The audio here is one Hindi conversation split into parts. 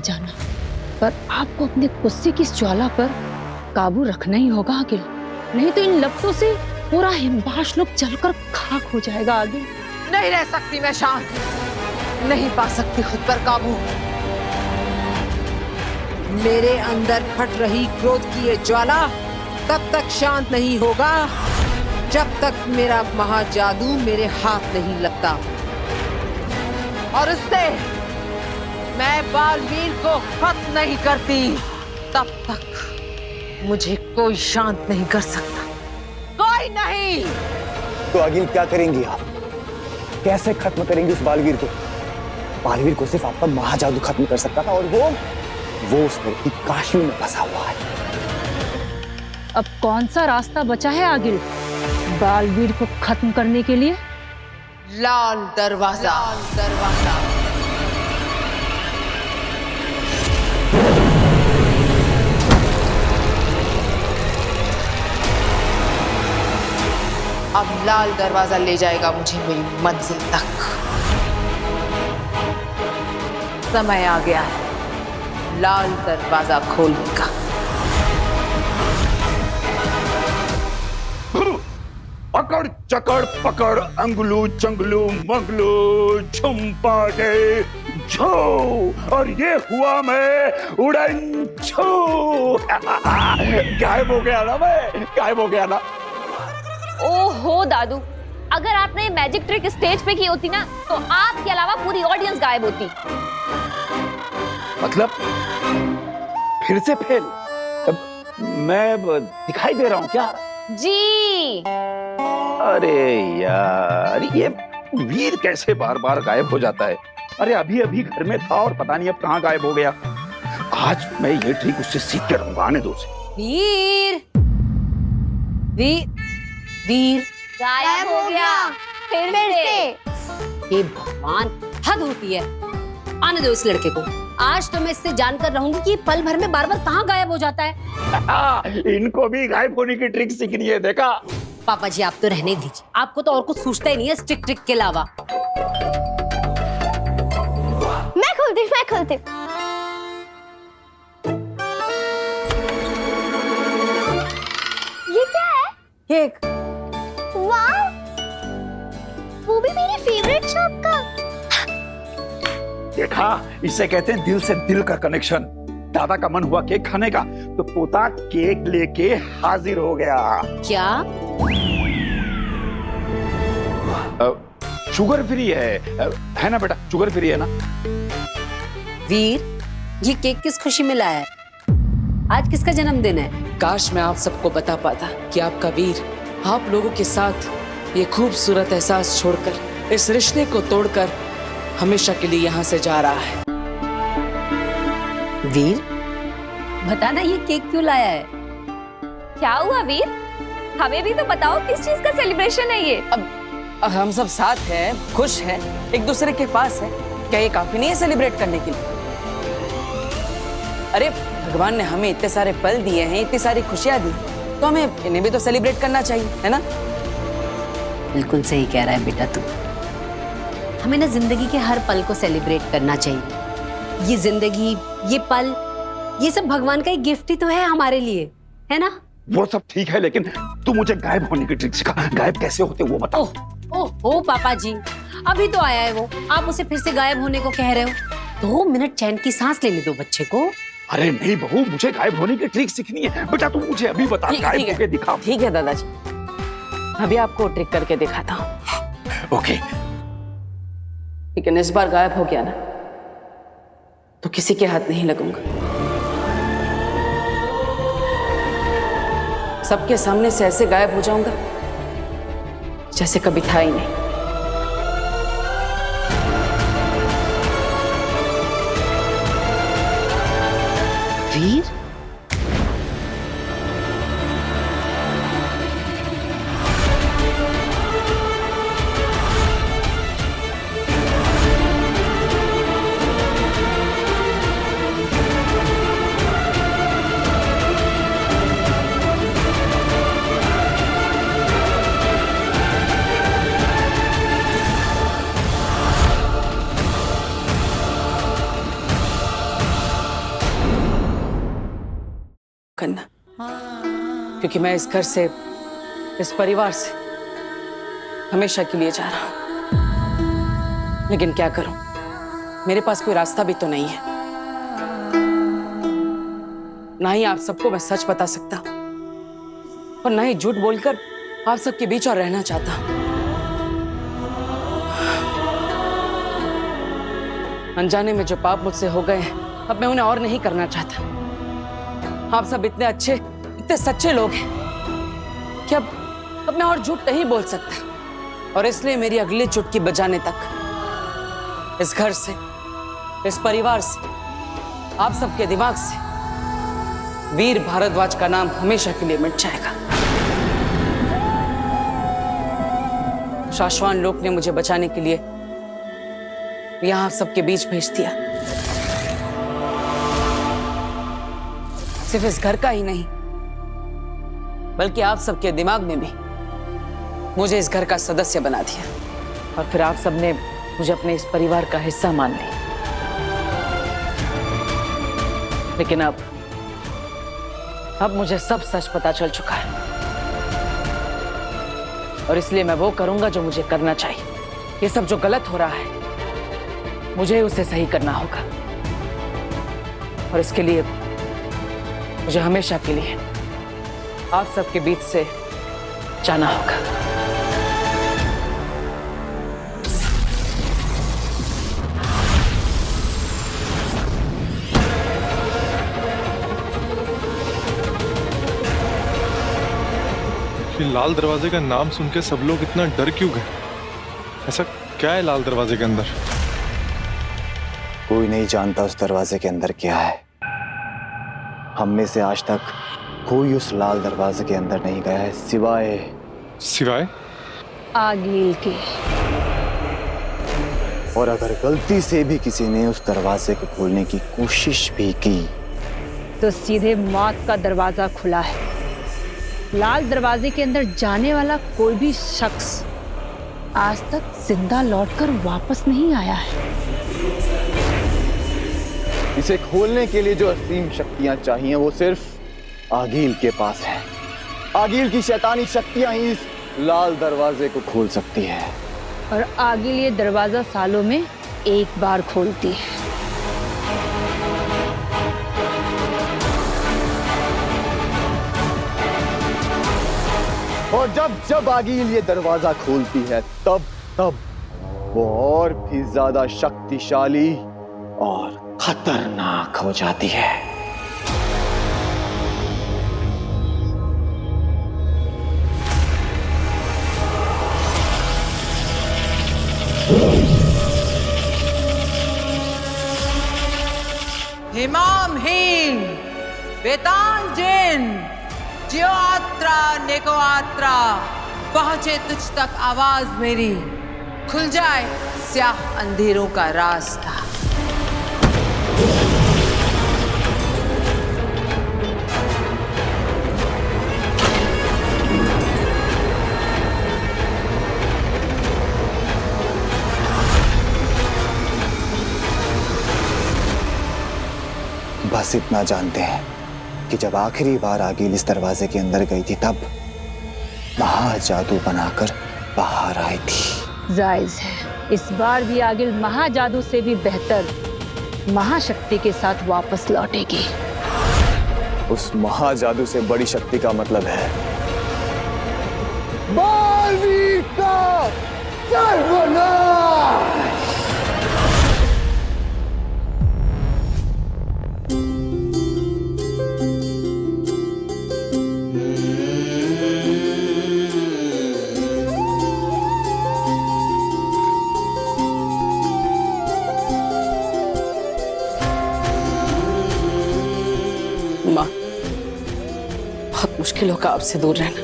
जाना, पर आपको अपने गुस्से की इस ज्वाला पर काबू रखना ही होगा आगे, नहीं तो इन लपटों से पूरा हिमबाश लोग जलकर खाक हो जाएगा आगे। नहीं रह सकती मैं शांत, नहीं पा सकती खुद पर काबू। मेरे अंदर फट रही क्रोध की ये ज्वाला तब तक शांत नहीं होगा जब तक मेरा महाजादू मेरे हाथ नहीं लगता, और उससे मैं बालवीर को खत्म नहीं करती तब तक मुझे कोई शांत नहीं कर सकता, कोई नहीं। तो अगिल क्या करेंगी आप? कैसे खत्म करेंगी उस बालवीर को? बालवीर को सिर्फ आपका महाजादू खत्म कर सकता था, और वो उस लड़की काशी में फंसा हुआ है। अब कौन सा रास्ता बचा है आगे बालवीर को खत्म करने के लिए? लाल दरवाजा। अब लाल दरवाजा ले जाएगा मुझे मेरी मंजिल तक। समय आ गया है लाल दरवाजा खोलने का। अकड़ चकड़ पकड़ अंगलू चंगलू मंगलू झुमपाटे झो, और ये हुआ मैं उड़न छू। गायब हो गया ना, मैं गायब हो गया ना। ओहो दादू, अगर आपने ये मैजिक ट्रिक स्टेज पे की होती ना तो आपके अलावा पूरी ऑडियंस गायब होती। मतलब फिर से फेल? मैं दिखाई दे रहा हूँ क्या? जी। अरे यार, ये वीर कैसे बार बार गायब हो जाता है? अरे अभी अभी घर में था और पता नहीं अब कहाँ गायब हो गया। आज मैं ये ट्रिक उससे सीख कर रहूंगा, आने दो उसे। वीर वीर वीर गायब हो गया फिर से। ये भगवान, हद होती है। आने दो इस लड़के को। आज तो मैं इससे जानकर रहूंगी कि पल भर में बार बार कहाँ गायब हो जाता है। इनको भी गायब होने की ट्रिक सीखनी है, देखा? पापा जी आप तो रहने दीजिए, आपको तो और कुछ सूझता ही नहीं है इस ट्रिक के अलावा। मैं खोलती ये क्या है? केक। वाह, वो भी मेरी फेवरेट शॉप का। देखा, इसे कहते हैं दिल से दिल का कनेक्शन। दादा का मन हुआ केक खाने का तो पोता केक लेके हाजिर हो गया। क्या? शुगर फ्री है ना बेटा? शुगर फ्री है ना? वीर, ये केक किस खुशी में लाया है? आज किसका जन्मदिन है? काश मैं आप सबको बता पाता कि आपका वीर आप लोगों के साथ ये खूबसूरत एहसास छोड़कर, इस रिश्ते को तोड़कर हमेशा के लिए यहाँ से जा रहा है। वीर, बताना ये केक क्यों लाया है? क्या हुआ वीर? हमें भी तो बताओ किस चीज का सेलिब्रेशन है ये? अब हम सब साथ हैं, खुश हैं, एक दूसरे के पास है, क्या ये काफी नहीं है सेलिब्रेट करने के लिए? अरे भगवान ने हमें इतने सारे पल दिए हैं, इतनी सारी खुशियां दी, तो हमें इन्हें भी तो सेलिब्रेट करना चाहिए, है ना? बिल्कुल सही कह रहा है बेटा तू। हमें ना जिंदगी के हर पल को सेलिब्रेट करना चाहिए। ये जिंदगी, ये पल, ये सब भगवान का एक गिफ्ट ही तो है हमारे लिए, है ना? वो सब ठीक है, लेकिन तू मुझे गायब होने की ट्रिक सिखा। गायब कैसे होते वो बता। ओह पापा जी, अभी तो आया है वो, आप उसे फिर से गायब होने को कह रहे हो? 2 मिनट चैन की सांस लेने दो बच्चे को। अरे नहीं बहू, मुझे गायब होने की ट्रिक सीखनी है। बेटा तू मुझे अभी बता, गायब होके दिखा। ठीक है दादाजी, अभी आपको ट्रिक करके दिखाता हूँ। ओके। लेकिन इस बार गायब हो गया ना तो किसी के हाथ नहीं लगूंगा। सबके सामने से ऐसे गायब हो जाऊंगा जैसे कभी था ही नहीं। वीर, करना, क्योंकि मैं इस घर से, इस परिवार से हमेशा के लिए जा रहा हूं। लेकिन क्या करूं, मेरे पास कोई रास्ता भी तो नहीं है। ना ही आप सबको मैं सच बता सकता और ना ही झूठ बोलकर आप सबके बीच और रहना चाहता हूं। अनजाने में जो पाप मुझसे हो गए हैं, अब मैं उन्हें और नहीं करना चाहता। आप सब इतने अच्छे, इतने सच्चे लोग हैं कि अब मैं और झूठ नहीं बोल सकता। और इसलिए मेरी अगली चुटकी बजाने तक इस घर से, इस परिवार से, आप सबके दिमाग से वीर भारद्वाज का नाम हमेशा के लिए मिट जाएगा। शाश्वान लोक ने मुझे बचाने के लिए यहां आप सबके बीच भेज दिया। सिर्फ इस घर का ही नहीं, बल्कि आप सबके दिमाग में भी मुझे इस घर का सदस्य बना दिया। और फिर आप सबने मुझे अपने इस परिवार का हिस्सा मान लिया। लेकिन अब मुझे सब सच पता चल चुका है, और इसलिए मैं वो करूंगा जो मुझे करना चाहिए। ये सब जो गलत हो रहा है, मुझे उसे सही करना होगा, और इसके लिए मुझे हमेशा के लिए आप सबके बीच से जाना होगा। लाल दरवाजे का नाम सुन के सब लोग इतना डर क्यों गए? ऐसा क्या है लाल दरवाजे के अंदर? कोई नहीं जानता उस दरवाजे के अंदर क्या है। हम में से आज तक कोई उस लाल दरवाजे के अंदर नहीं गया है, सिवाय आगिल के। और अगर गलती से भी किसी ने उस दरवाजे को खोलने की कोशिश भी की तो सीधे मौत का दरवाजा खुला है। लाल दरवाजे के अंदर जाने वाला कोई भी शख्स आज तक जिंदा लौटकर वापस नहीं आया है। इसे खोलने के लिए जो असीम शक्तियां चाहिए वो सिर्फ आगिल के पास है। आगिल की शैतानी शक्तियां ही इस लाल दरवाजे को खोल सकती है। और आगिल ये दरवाजा सालों में एक बार खोलती है। और जब आगिल ये दरवाजा खोलती है, तब वो और भी ज्यादा शक्तिशाली और खतरनाक हो जाती है। हिमामहीन वेतांजन ज्योत्रा नेकोआत्रा, पहुंचे तुझ तक आवाज मेरी, खुल जाए स्याह अंधेरों का रास्ता। बस इतना जानते हैं कि जब आखिरी बार आगिल इस दरवाजे के अंदर गई थी, तब महाजादू बनाकर बाहर आई थी। जायज है, इस बार भी आगिल महाजादू से भी बेहतर महाशक्ति के साथ वापस लौटेगी। उस महाजादू से बड़ी शक्ति का मतलब है बालवीर का सर्वनाश। माँ, बहुत मुश्किल होगा आपसे दूर रहना।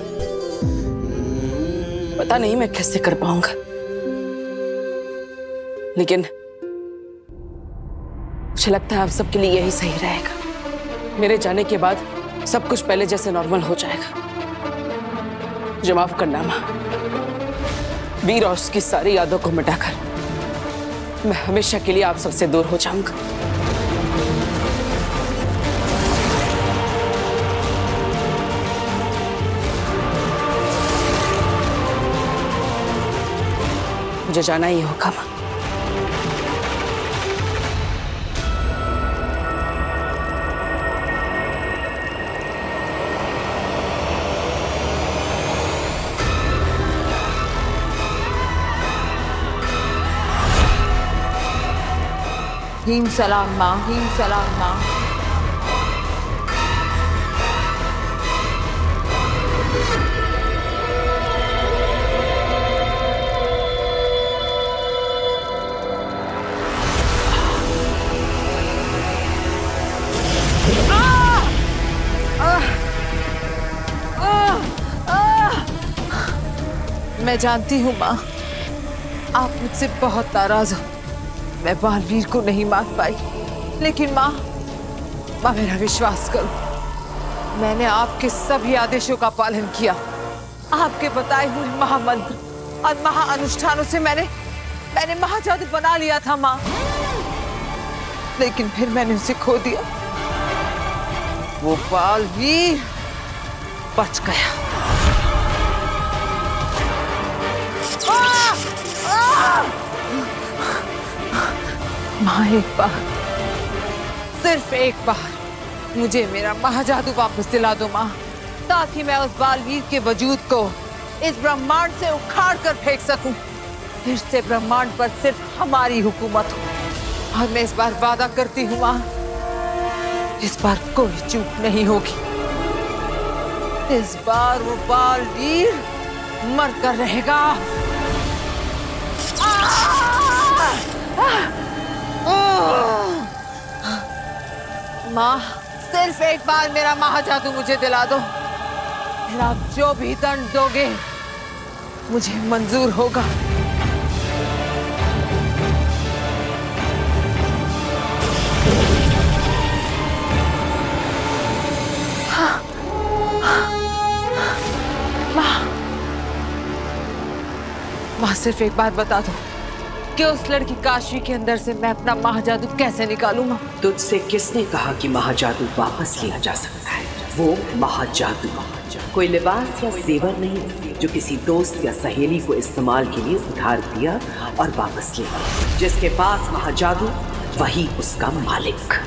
पता नहीं मैं कैसे कर पाऊंगा, लेकिन मुझे लगता है आप सबके लिए यही सही रहेगा। मेरे जाने के बाद सब कुछ पहले जैसे नॉर्मल हो जाएगा। मुझे माफ करना माँ। वीर और उसकी सारी यादों को मिटाकर मैं हमेशा के लिए आप सबसे दूर हो जाऊंगा। मुझे जाना ही होगा माँ। हीम सलाम माँ, हीम सलाम माँ। मैं जानती हूँ माँ, आप मुझसे बहुत नाराज हो। मैं बालवीर को नहीं मार पाई, लेकिन माँ मेरा विश्वास करो, मैंने आपके सभी आदेशों का पालन किया। आपके बताए हुए महामंत्र और महाअनुष्ठानों से मैंने महाजादू बना लिया था माँ, लेकिन फिर मैंने उसे खो दिया। वो बालवीर बच गया। माँ एक बार, सिर्फ एक बार मुझे मेरा महाजादू वापस दिला दो माँ, ताकि मैं उस बालवीर के वजूद को इस ब्रह्मांड से उखाड़ कर फेंक सकूं। फिर से ब्रह्मांड पर सिर्फ हमारी हुकूमत हो। और मैं इस बार वादा करती हूँ माँ, इस बार कोई चूक नहीं होगी। इस बार वो बालवीर मर कर रहेगा। माँ सिर्फ एक बार मेरा महाजादू मुझे दिला दो, फिर आप जो भी दंड दोगे मुझे मंजूर होगा। माँ सिर्फ एक बात बता दो कि उस लड़की काशवी के अंदर से मैं अपना महाजादू कैसे निकालूंगा? तुझसे किसने कहा कि महाजादू वापस लिया जा सकता है? वो महाजादू कोई लिबास या जेवर नहीं जो किसी दोस्त या सहेली को इस्तेमाल के लिए उधार दिया और वापस लिया। जिसके पास महाजादू वही उसका मालिक।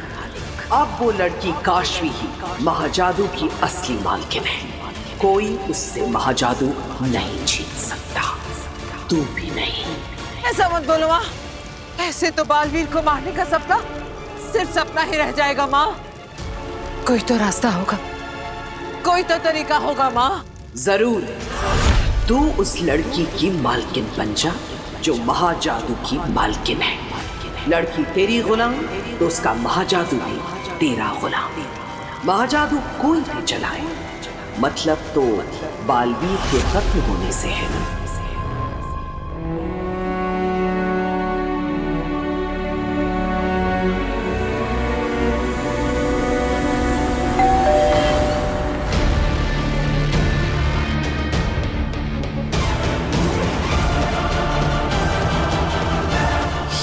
अब वो लड़की काशवी ही महाजादू की असली मालकिन है। कोई उससे महाजादू नहीं छीन सकता, तू भी नहीं। ऐसा मत बोलो माँ, ऐसे तो बालवीर को मारने का सपना सिर्फ सपना ही रह जाएगा माँ। कोई तो रास्ता होगा, कोई तो तरीका होगा माँ। जरूर, तू उस लड़की की मालकिन बन जा जो महाजादू की मालकिन है। लड़की तेरी गुलाम तो उसका महाजादू भी तेरा गुलाम। महाजादू कोई भी चलाए, मतलब तो बालवीर के खत्म होने से है ना।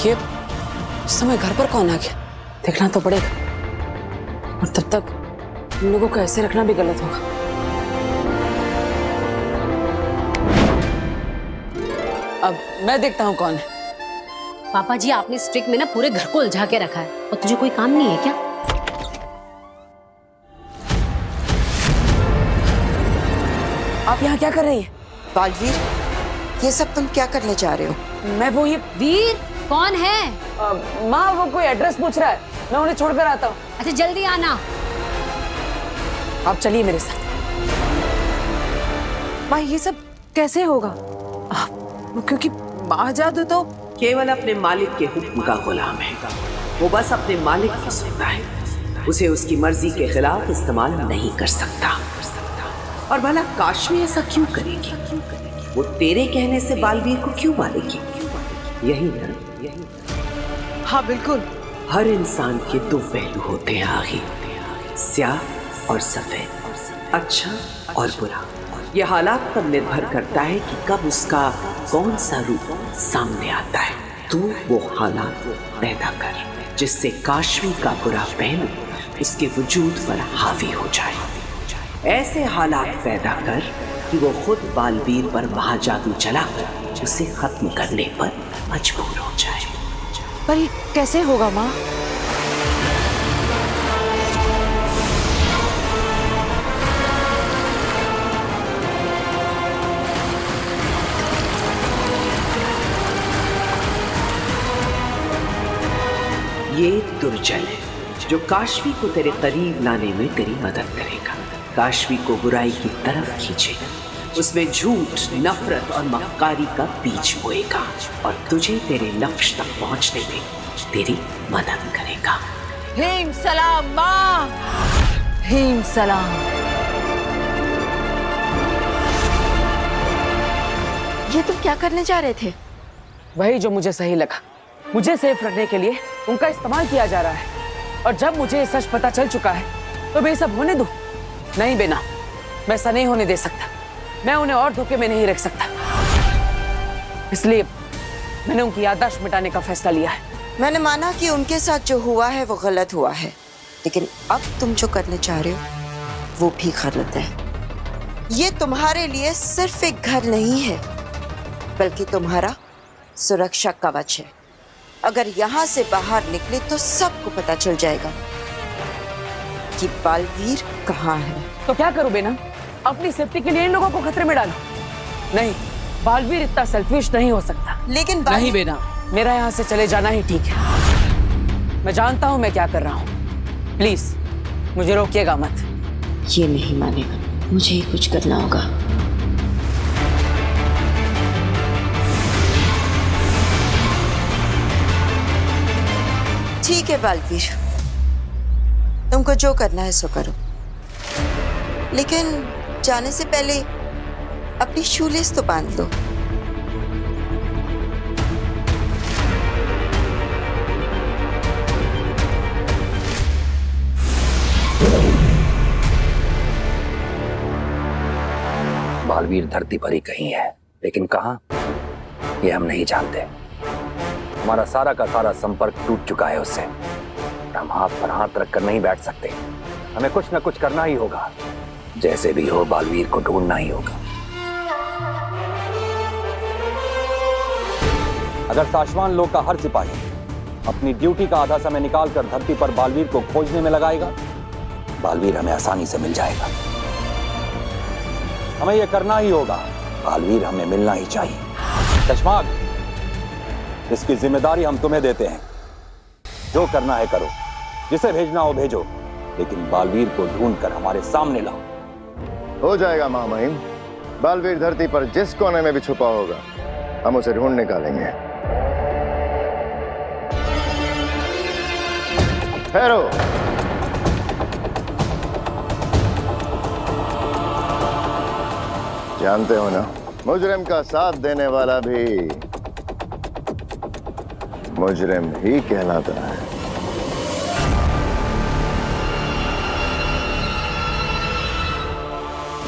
ये समय घर पर कौन आ गया? देखना तो पड़ेगा, और तब तक इन लोगों को ऐसे रखना भी गलत होगा। अब मैं देखता हूँ कौन है। पापा जी, आपने इस ट्रिक में ना पूरे घर को उलझा के रखा है, और तुझे कोई काम नहीं है क्या? आप यहाँ क्या कर रही है? बालवीर, ये सब तुम क्या करने जा रहे हो? मैं वो ये वीर कौन है? माँ, वो कोई एड्रेस पूछ रहा है, मैं उन्हें छोड़कर आता हूँ। अच्छा जल्दी आना। आप चलिए मेरे साथ। माँ ये सब कैसे होगा? क्योंकि महाजादू तो केवल अपने मालिक के हुक्म का गुलाम है। वो बस अपने मालिक की सुनता है, उसे उसकी मर्जी के खिलाफ इस्तेमाल नहीं कर सकता। और भला काशवी ऐसा क्यों करेगी? वो तेरे कहने से बालवीर को क्यों मारेगी? यही ना? हाँ बिल्कुल। हर इंसान के दो पहलू होते हैं आखिर, स्याह और सफेद, अच्छा और बुरा। यह हालात पर निर्भर करता है कि कब उसका कौन सा रूप सामने आता है। तू वो हालात पैदा कर जिससे काशवी का बुरा पहलू उसके वजूद पर हावी हो जाए। ऐसे हालात पैदा कर कि वो खुद बालवीर पर महाजादू चलाकर उसे खत्म करने पर मजबूर हो जाए। पर ये कैसे होगा माँ? ये दुर्जन है जो काशवी को तेरे करीब लाने में तेरी मदद करेगा, काशवी को बुराई की तरफ खींचेगा, उसमें झूठ, नफरत और मक्कारी का बीज बोएगा और तुझे तेरे लक्ष्य तक पहुंचने में तेरी मदद करेगा। हिम सलाम माँ, हिम सलाम। ये तुम क्या करने जा रहे थे? वही जो मुझे सही लगा। मुझे सेफ रखने के लिए उनका इस्तेमाल किया जा रहा है, और जब मुझे ये सच पता चल चुका है तो मैं ये सब होने दूं? नहीं बेना, मैं ऐसा नहीं होने दे सकता। मैं उन्हें और धोखे में नहीं रख सकता, इसलिए मैंने उनकी याददाश्त मिटाने का फैसला लिया है। मैंने माना कि उनके साथ जो हुआ है वो गलत हुआ है, लेकिन अब तुम जो करने चाह रहे हो वो भी गलत है। ये तुम्हारे लिए सिर्फ एक घर नहीं है, बल्कि तुम्हारा सुरक्षा कवच है। अगर यहाँ से बाहर निकले तो सबको पता चल जाएगा कि बालवीर कहाँ है। तो क्या करूं बेना? अपनी सेफ्टी के लिए इन लोगों को खतरे में डालो? नहीं, बालवीर इतना सेल्फिश नहीं हो सकता। लेकिन नहीं बेना, मेरा यहाँ से चले जाना ही ठीक है। मैं जानता हूँ मैं क्या कर रहा हूँ। प्लीज मुझे रोकिएगा मत। ये नहीं मानेगा, मुझे ही कुछ करना होगा। ठीक है बालवीर, तुमको जो करना है सो करो, लेकिन जाने से पहले अपनी शूलेस तो बांध लो। बालवीर धरती पर ही कहीं है, लेकिन कहां ये हम नहीं जानते। हमारा सारा का सारा संपर्क टूट चुका है उससे। हम हाथ पर हाथ रखकर नहीं बैठ सकते, हमें कुछ न कुछ करना ही होगा। जैसे भी हो बालवीर को ढूंढना ही होगा। अगर साशवान लोक का हर सिपाही अपनी ड्यूटी का आधा समय निकालकर धरती पर बालवीर को खोजने में लगाएगा, बालवीर हमें आसानी से मिल जाएगा। हमें यह करना ही होगा, बालवीर हमें मिलना ही चाहिए। चश्माग, इसकी जिम्मेदारी हम तुम्हें देते हैं। जो करना है करो, जिसे भेजना हो भेजो, लेकिन बालवीर को ढूंढकर हमारे सामने लाओ। हो जाएगा महामहिम। बालवीर धरती पर जिस कोने में भी छुपा होगा, हम उसे ढूंढ निकालेंगे। ठहरो। जानते हो ना, मुजरिम का साथ देने वाला भी मुजरिम ही कहलाता है।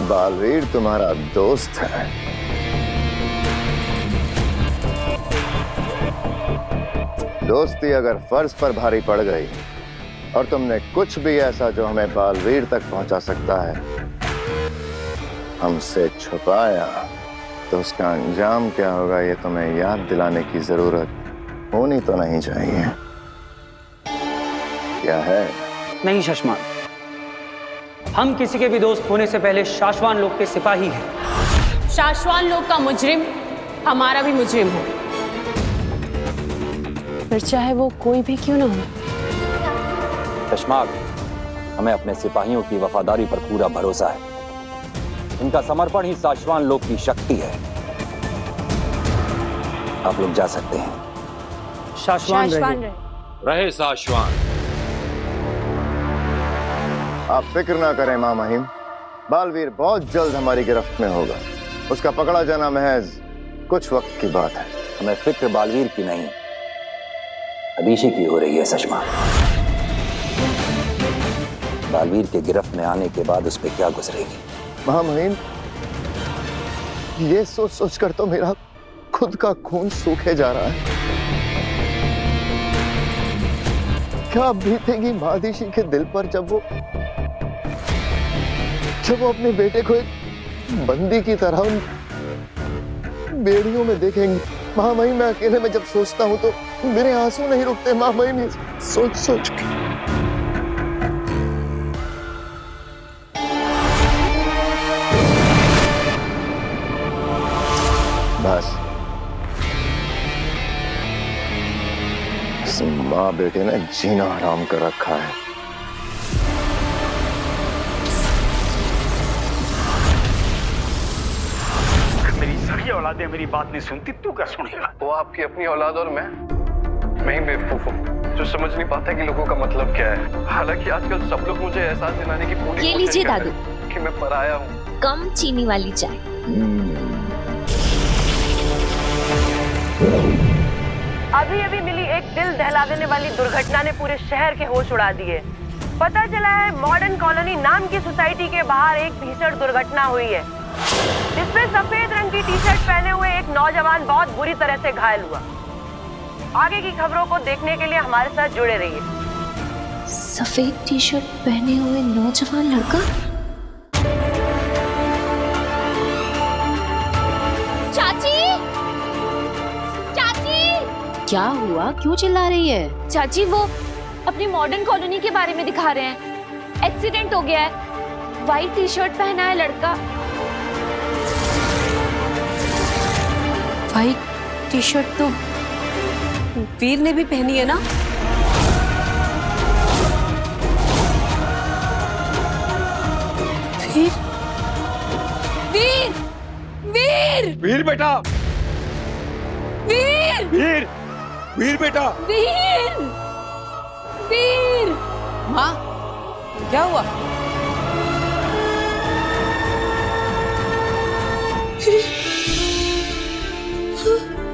बालवीर तुम्हारा दोस्त है। दोस्ती अगर फर्ज पर भारी पड़ गई और तुमने कुछ भी ऐसा जो हमें बालवीर तक पहुंचा सकता है हमसे छुपाया, तो उसका अंजाम क्या होगा ये तुम्हें याद दिलाने की जरूरत होनी तो नहीं चाहिए। क्या है? नहीं शशमान, हम किसी के भी दोस्त होने से पहले शाश्वान लोक के सिपाही हैं। शाश्वान लोक का मुजरिम हमारा भी मुजरिम हो, फिर चाहे वो कोई भी क्यों ना हो। चश्माग, हमें अपने सिपाहियों की वफादारी पर पूरा भरोसा है। इनका समर्पण ही शाश्वान लोक की शक्ति है। आप लोग जा सकते हैं। शाश्वान रहे शाश्वान। आप फिक्र ना करें महामहिम, बालवीर बहुत जल्द हमारी गिरफ्त में होगा। उसका पकड़ा जाना महज कुछ वक्त की बात है। हमें फिक्र बालवीर की नहीं, अदीशी की हो रही है सशमा। बालवीर के गिरफ्त में आने के बाद उस पर क्या गुजरेगी? महामहिम, ये सोच सोचकर तो मेरा खुद का खून सूखे जा रहा है। क्या बीतेगी महादिशी के दिल पर जब वो अपने बेटे को एक बंदी की तरह उन बेड़ियों में देखेंगे। महामहिम, मैं अकेले में जब सोचता हूँ तो मेरे आंसू नहीं रुकते महामहिम, सोच सोच के। बस इस माँ बेटे ने जीना हराम कर रखा है। मेरी सारी औलादें मेरी बात नहीं सुनती, तू क्या सुनेगा? वो आपकी अपनी औलाद और मैं ही बेवकूफ हूँ जो समझ नहीं पाता कि लोगों का मतलब क्या है। हालांकि आजकल सब लोग मुझे एहसास दिलाने की पूरी ये कोशिश लीजिए कर रहे दादू। हैं कि मैं पराया हूँ। कम चीनी वाली चाय। अभी अभी मिली एक दिल दहला देने वाली दुर्घटना ने पूरे शहर के होश उड़ा दिए। पता चला है मॉडर्न कॉलोनी नाम की सोसाइटी के बाहर एक भीषण दुर्घटना हुई है, जिसमें सफेद रंग की टी शर्ट पहने हुए एक नौजवान बहुत बुरी तरह से घायल हुआ। आगे की खबरों को देखने के लिए हमारे साथ जुड़े रहिए। सफेद टी शर्ट पहने हुए नौजवान लड़का। चाची, चाची, क्या हुआ? क्यों चिल्ला रही है? चाची वो अपनी मॉडर्न कॉलोनी के बारे में दिखा रहे हैं। एक्सीडेंट हो गया है, व्हाइट टी शर्ट पहना है लड़का। व्हाइट टी शर्ट तो वीर ने भी पहनी है ना? वीर, वीर, वीर, वीर बेटा, वीर, वीर, वीर बेटा, वीर, वीर। माँ, क्या हुआ?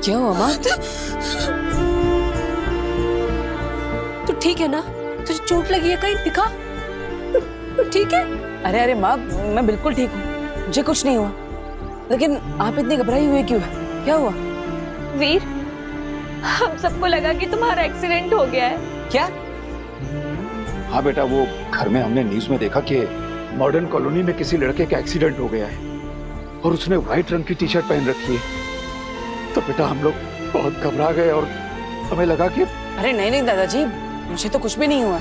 क्या हुआ माँ? तू ठीक है ना? तुझे चोट लगी है कहीं? दिखा। तू ठीक है? अरे अरे माँ, मैं बिल्कुल ठीक हूँ, मुझे कुछ नहीं हुआ। लेकिन आप इतनी घबराई हुई क्यों है? क्या हुआ? वीर, हम सबको लगा कि तुम्हारा एक्सीडेंट हो गया है। क्या? हाँ बेटा, वो घर में हमने न्यूज में देखा कि मॉडर्न कॉलोनी में किसी लड़के का एक्सीडेंट हो गया है और उसने व्हाइट रंग की टी शर्ट पहन रखी है। तो बेटा हम लोग बहुत घबरा गए और हमें लगा कि अरे नहीं नहीं दादाजी, मुझे तो कुछ भी नहीं हुआ।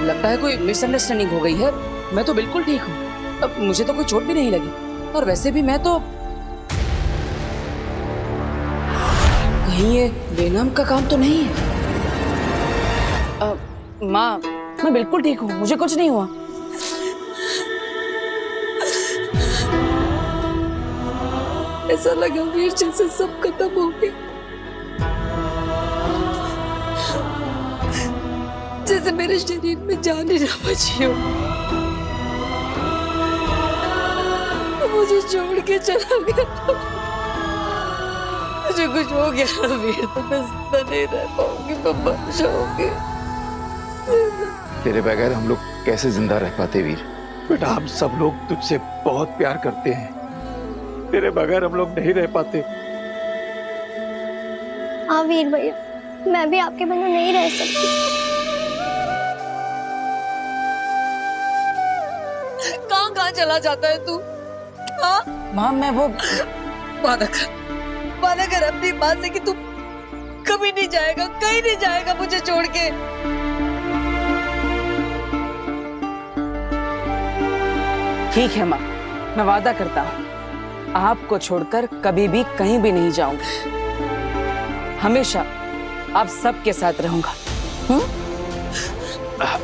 लगता है कोई मिसअंडरस्टैंडिंग हो गई है। मैं तो बिल्कुल ठीक हूँ, अब मुझे तो कोई चोट भी नहीं लगी। और वैसे भी मैं तो कहीं ये बेनाम का काम तो नहीं है। माँ, मैं बिल्कुल ठीक हूँ, मुझे कुछ नहीं हुआ। ऐसा लगा वीर जैसे सब खत्म हो गया, जैसे मेरे शरीर में जान ही ना बची हो। मुझे छोड़ के चला गया। मुझे कुछ हो गया ना वीर, तो मैं जिंदा नहीं रह पाऊंगी, मैं मर जाऊंगी। तेरे बगैर हम लोग कैसे जिंदा रह पाते वीर? बेटा हम सब लोग तुझसे बहुत प्यार करते हैं, तेरे बगैर हम लोग नहीं रह पाते। हाँ वीर भैया, मैं भी आपके बिना नहीं रह सकती। कहाँ चला जाता है तू? हाँ माँ, मैं वो वादा कर अपनी माँ से कि तू कभी नहीं जाएगा, कहीं नहीं जाएगा मुझे छोड़ के। ठीक है माँ, मैं वादा करता हूँ आपको छोड़कर कभी भी कहीं भी नहीं जाऊंगा। हमेशा आप सबके साथ रहूंगा।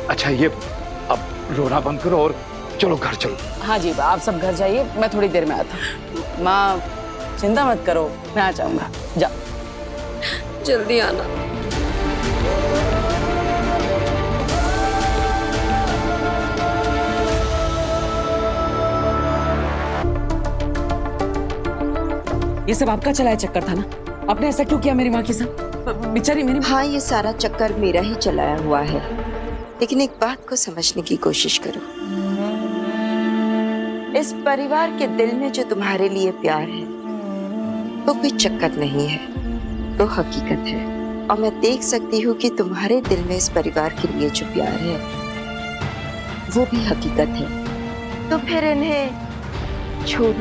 अच्छा ये अब रोना बंद करो और चलो घर चलो। हाँ जी, आप सब घर जाइए, मैं थोड़ी देर में आता हूँ। माँ चिंता मत करो, मैं आ जाऊंगा। जाओ, जल्दी आना। ये सब आपका चलाया चक्कर था ना? आपने ऐसा क्यों किया मेरी माँ के साथ? बेचारी मेरी। हाँ, ये सारा चक्कर मेरा ही चलाया हुआ है, लेकिन एक बात को समझने की कोशिश करो। इस परिवार के दिल में जो तुम्हारे लिए प्यार है वो कोई चक्कर नहीं है, वो हकीकत है। और मैं देख सकती हूँ कि तुम्हारे दिल में इस परिवार के लिए जो प्यार है वो भी हकीकत है। तो फिर इन्हें छोड़